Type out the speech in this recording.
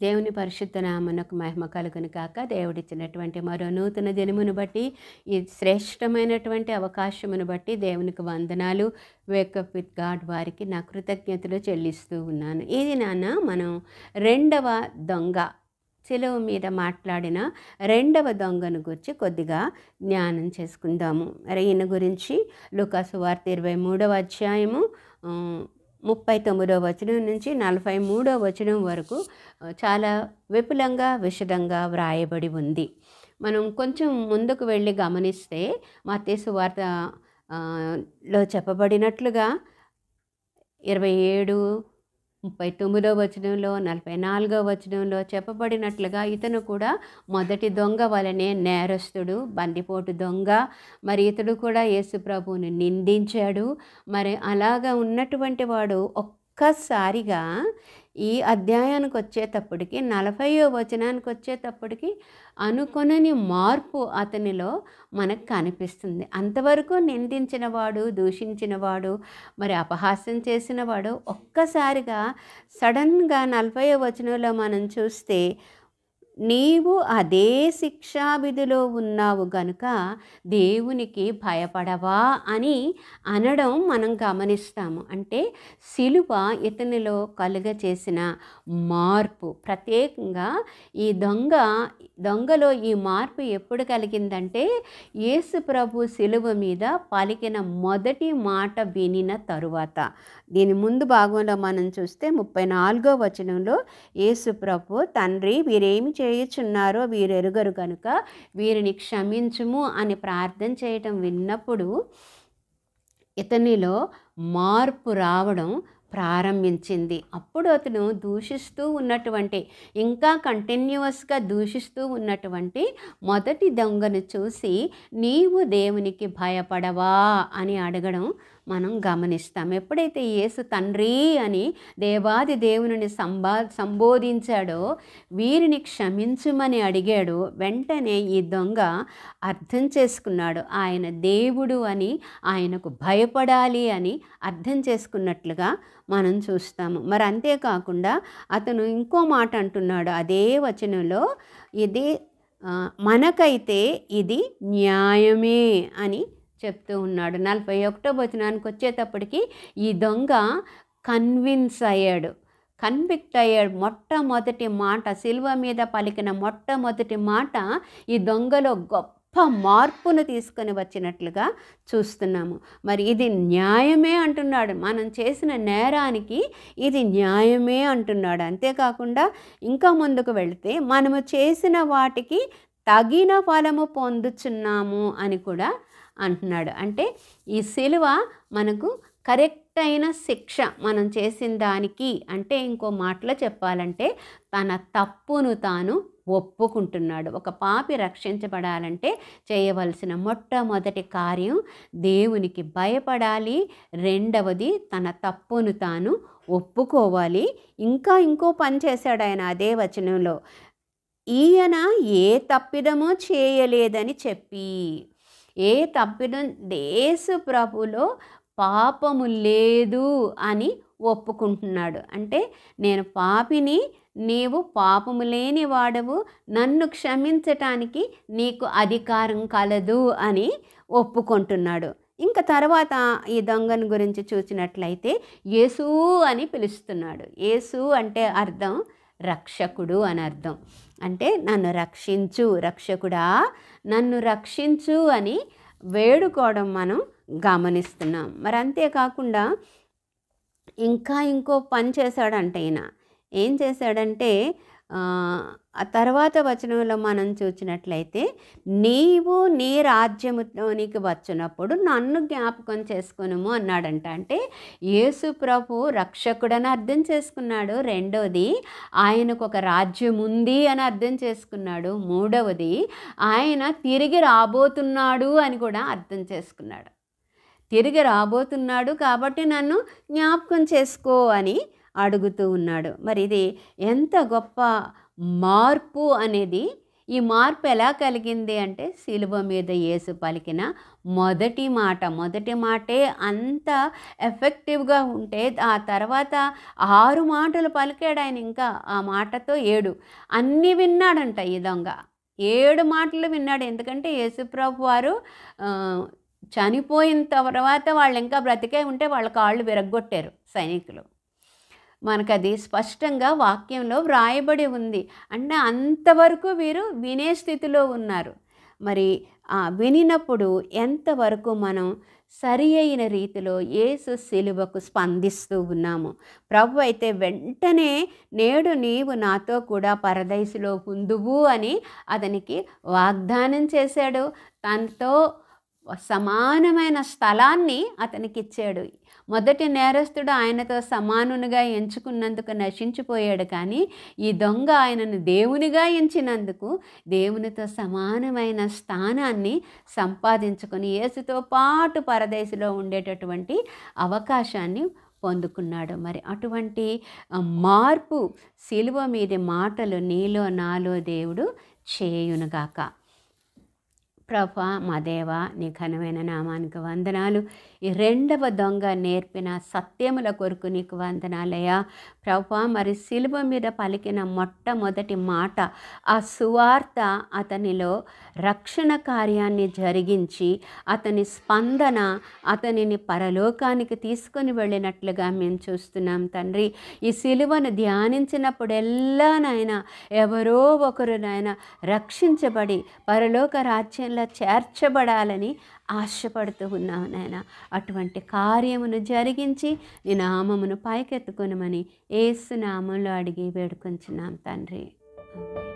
దేవుని పరిశుద్ధ నామమునకు మహిమ కలుగును గాక. దేవుడిచ్చినటువంటి మరో నూతన దినమును బట్టి, ఈ శ్రేష్టమైనటువంటి అవకాశమును బట్టి దేవునికి వందనాలు. వేకప్ విత్ గాడ్ వారికి నా కృతజ్ఞతలు చెల్లిస్తూ ఉన్నాను. ఇది నాన్న మనం రెండవ దొంగ, సిలువ మీద మాట్లాడిన రెండవ దొంగను గురించి కొద్దిగా జ్ఞానం చేసుకుందాము. మరి ఈయన గురించి లూకాసు వార్త 23వ అధ్యాయము 39వ వచనం నుంచి 43వ వచనం వరకు చాలా విపులంగా విశదంగా వ్రాయబడి ఉంది. మనం కొంచెం ముందుకు వెళ్ళి గమనిస్తే మత్తయి సువార్త లో చెప్పబడినట్లుగా 27, 39వ వచనంలో, 44వ వచనంలో చెప్పబడినట్లుగా ఇతను కూడా మొదటి దొంగ వలనే నేరస్తుడు, బందిపోటు దొంగ. మరి ఇతడు కూడా యేసు ప్రభువుని నిందించాడు. మరి అలాగా ఉన్నటువంటి వాడు ఒక్కసారిగా ఈ అధ్యాయానికి వచ్చేటప్పటికి 40వ వచనానికి వచ్చేటప్పటికి అనుకొనని మార్పు అతనిలో మనకు కనిపిస్తుంది. అంతవరకు నిందించినవాడు, దూషించినవాడు, మరి అపహాస్యం చేసినవాడు ఒక్కసారిగా సడన్గా 40వ వచనంలో మనం చూస్తే, నీవు అదే శిక్షావిధిలో ఉన్నావు గనుక దేవునికి భయపడవా అని అనడం మనం గమనిస్తాము. అంటే సిలువ ఇతనిలో కలుగ చేసిన మార్పు, ప్రత్యేకంగా ఈ దొంగలో ఈ మార్పు ఎప్పుడు కలిగిందంటే, యేసు ప్రభు సిలువ మీద పలికిన మొదటి మాట వినిన తరువాత. దీని ముందు భాగంలో మనం చూస్తే 34వ వచనంలో యేసు ప్రభు, తండ్రి వీరేమి చేయుచున్నారో వీరెరుగరు కనుక వీరిని క్షమించుము అని ప్రార్థన చేయటం విన్నప్పుడు ఇతనిలో మార్పు రావడం ప్రారంభించింది. అప్పుడు అతను దూషిస్తూ ఉన్నటువంటి, ఇంకా కంటిన్యూస్గా దూషిస్తూ ఉన్నటువంటి మొదటి దొంగను చూసి, నీవు దేవునికి భయపడవా అని అడగడం మనం గమనిస్తాం. ఎప్పుడైతే యేసు తండ్రి అని దేవాది దేవుని సంబోధించాడో, వీరిని క్షమించుమని అడిగాడు, వెంటనే ఈ దొంగ అర్థం చేసుకున్నాడు. ఆయన దేవుడు అని, ఆయనకు భయపడాలి అని అర్థం చేసుకున్నట్లుగా మనం చూస్తాము. మరి అంతేకాకుండా అతను ఇంకో మాట అంటున్నాడు అదే వచనంలో, ఇది మనకైతే ఇది న్యాయమే అని చెప్తూ ఉన్నాడు. 41వ వచనానికి వచ్చేటప్పటికి ఈ దొంగ కన్విక్ట్ అయ్యాడు. మొట్టమొదటి మాట, సిలువ మీద పలికిన మొట్టమొదటి మాట ఈ దొంగలో గొప్ప మార్పును తీసుకొని వచ్చినట్లుగా చూస్తున్నాము. మరి ఇది న్యాయమే అంటున్నాడు, మనం చేసిన నేరానికి ఇది న్యాయమే అంటున్నాడు. అంతేకాకుండా ఇంకా ముందుకు వెళితే, మనము చేసిన వాటికి తగిన ఫలము పొందుచున్నాము అని కూడా అంటున్నాడు. అంటే ఈ సిలువ మనకు కరెక్ట్ అయిన శిక్ష మనం చేసిన దానికి. అంటే ఇంకో మాటలో చెప్పాలంటే, తన తప్పును తాను ఒప్పుకుంటున్నాడు. ఒక పాపి రక్షించబడాలంటే చేయవలసిన మొట్టమొదటి కార్యం దేవునికి భయపడాలి, రెండవది తన తప్పును తాను ఒప్పుకోవాలి. ఇంకో పని చేశాడు ఆయన అదే వచనంలో, ఈయన ఏ తప్పిదమో చేయలేదని చెప్పి, ఏ తప్పిదం, యేసు ప్రభులో పాపము లేదు అని ఒప్పుకుంటున్నాడు. అంటే నేను పాపిని, నీవు పాపము లేని వాడవు, నన్ను క్షమించటానికి నీకు అధికారం కలదు అని ఒప్పుకుంటున్నాడు. ఇంకా తర్వాత ఈ దొంగను గురించి చూసినట్లయితే యేసు అని పిలుస్తున్నాడు. యేసు అంటే అర్థం రక్షకుడు అని అర్థం. అంటే నన్ను రక్షించు, రక్షకుడా నన్ను రక్షించు అని వేడుకోవడం మనం గమనిస్తున్నాం. మరి అంతేకాకుండా ఇంకో పని చేశాడంటే, ఈయన ఏం చేశాడంటే, ఆ తర్వాత వచనంలో మనం చూసినట్లయితే, నీవు నీ రాజ్యములోనికి వచ్చినప్పుడు నన్ను జ్ఞాపకం చేసుకొనుము అన్నాడంట. అంటే యేసు ప్రభు రక్షకుడని అర్థం చేసుకున్నాడు. రెండవది, ఆయనకు ఒక రాజ్యం ఉంది అని అర్థం చేసుకున్నాడు. మూడవది, ఆయన తిరిగి రాబోతున్నాడు అని కూడా అర్థం చేసుకున్నాడు. తిరిగి రాబోతున్నాడు కాబట్టి నన్ను జ్ఞాపకం చేసుకో అని అడుగుతూ ఉన్నాడు. మరి ఇది ఎంత గొప్ప మార్పు అనేది ఈ మార్పు ఎలా కలిగింది అంటే శిలువ మీద యేసు పలికిన మొదటి మాటే అంత ఎఫెక్టివ్గా ఉంటే ఆ తర్వాత 6 మాటలు పలికాడు ఆయన. ఇంకా ఆ మాటతో 7 అన్నీ విన్నాడంట ఈ దొంగ. 7 మాటలు విన్నాడు. ఎందుకంటే యేసుప్రభు వారు చనిపోయిన తర్వాత వాళ్ళు ఇంకా బ్రతికే ఉంటే వాళ్ళ కాళ్ళు విరగ్గొట్టారు సైనికులు. మనకది స్పష్టంగా వాక్యంలో వ్రాయబడి ఉంది. అంటే అంతవరకు వీరు వినే స్థితిలో ఉన్నారు. మరి వినినప్పుడు ఎంతవరకు మనం సరి అయిన రీతిలో యేసు శిలువకు స్పందిస్తూ ఉన్నాము. ప్రభు అయితే వెంటనే నేడు నీవు నాతో కూడా పరదైసులో ఉందువు అని అతనికి వాగ్దానం చేశాడు. తనతో సమానమైన స్థలాన్ని అతనికి ఇచ్చాడు. మొదటి నేరస్తుడు ఆయనతో సమానునిగా ఎంచుకున్నందుకు నశించిపోయాడు. కానీ ఈ దొంగ ఆయనను దేవునిగా ఎంచినందుకు దేవునితో సమానమైన స్థానాన్ని సంపాదించుకొని యేసుతో పాటు పరదేశంలో ఉండేటటువంటి అవకాశాన్ని పొందుకున్నాడు. మరి అటువంటి మార్పు శిలువ మీది మాటలు నీలో నాలో దేవుడు చేయునుగాక. ప్రభా మా దేవా, నీ ఘనమైన నామానికి వందనాలు. ఈ రెండవ దొంగ నేర్పిన సత్యముల కొరకు నీకు వందనాలయ్యా. ప్రభా, మరి శిలువ మీద పలికిన మొట్టమొదటి మాట, ఆ సువార్త అతనిలో రక్షణ కార్యాన్ని జరిగించి అతని స్పందన అతనిని పరలోకానికి తీసుకొని వెళ్ళినట్లుగా మేము చూస్తున్నాం తండ్రి. ఈ శిలువను ధ్యానించినప్పుడెల్లా నాయన ఎవరో ఒకరు నాయన రక్షించబడి పరలోక రాజ్యంలో చేర్చబడాలని ఆశపడుతూ ఉన్నావు నాయన. అటువంటి కార్యమును జరిగించి నీ నామమును పైకెత్తుకొనమని యేసు నామంలో అడిగి వేడుకొంచున్నాం తండ్రి. ఆమేన్.